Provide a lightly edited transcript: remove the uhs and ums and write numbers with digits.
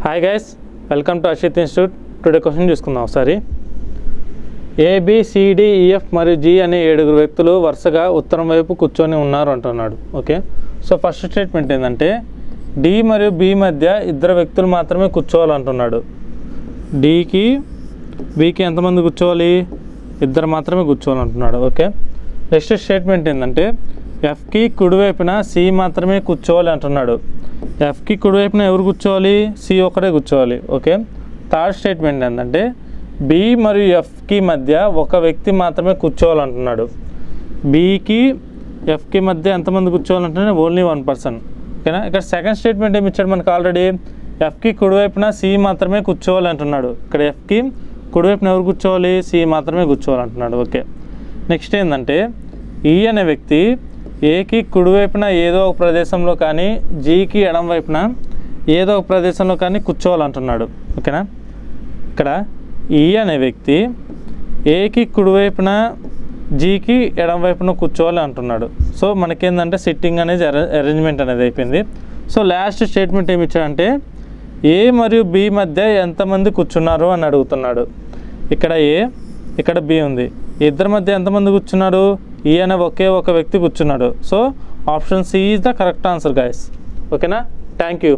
Hi guys, welcome to Ashit institute. Today question చూసుకుందాం ఒకసారి. ABCDEF మరియు G అనే 7 వ్యక్తులు వరుసగా ఉత్తరం వైపు కూర్చొని ఉన్నారు అంటున్నాడు. ఓకే, సో ఫస్ట్ స్టేట్మెంట్ ఏంటంటే D మరియు B మధ్య 2 వ్యక్తులు మాత్రమే కూర్చోవాలంటున్నాడు. Dకి Bకి ఎంతమంది కూర్చోవాలి? 2 మాత్రమే కూర్చోవాలంటున్నాడు. ఓకే, నెక్స్ట్ స్టేట్మెంట్ ఏంటంటే Fకి కుడివైపున C మాత్రమే కూర్చోవాలి అంటున్నాడు. Fకి కుడివైపున ఎవరు కూర్చోవాలి? C ఒకటే కూర్చోవాలి. ఓకే, థర్డ్ స్టేట్మెంట్ ఏంటంటే B మరియు Fకి మధ్య ఒక వ్యక్తి మాత్రమే కూర్చోవాలంటున్నాడు. Bకి Fకి మధ్య ఎంతమంది కూర్చోవాలంటే ఓన్లీ 1 పర్సన్. ఓకేనా, ఇక్కడ సెకండ్ స్టేట్మెంట్ ఏమి ఇచ్చాడు మనకు ఆల్రెడీ? Fకి కుడివైపున C మాత్రమే కూర్చోవాలి అంటున్నాడు. ఇక్కడ Fకి కుడివైపున ఎవరు కూర్చోవాలి? C మాత్రమే కూర్చోవాలంటున్నాడు. ఓకే, నెక్స్ట్ ఏంటంటే E అనే వ్యక్తి Aకి కుడివైపున ఏదో ఒక ప్రదేశంలో కానీ Gకి ఎడం వైపున ఏదో ఒక ప్రదేశంలో కానీ కూర్చోవాలంటున్నాడు. ఓకేనా, ఇక్కడ E అనే వ్యక్తి Aకి కుడివైపున Gకి ఎడం వైపున కూర్చోవాలి అంటున్నాడు. సో మనకేందంటే సిట్టింగ్ అనేది అరేంజ్మెంట్ అనేది అయిపోయింది. సో లాస్ట్ స్టేట్మెంట్ ఏమి ఇచ్చాడంటే A మరియు B మధ్య ఎంతమంది కూర్చున్నారు అని అడుగుతున్నాడు. ఇక్కడ A, ఇక్కడ B ఉంది. ఇద్దరి మధ్య ఎంతమంది కూర్చున్నారు? E అనే ఒకే ఒక వ్యక్తి కూర్చున్నాడు. So option C is the correct answer guys. ఓకేనా, థ్యాంక్ యూ.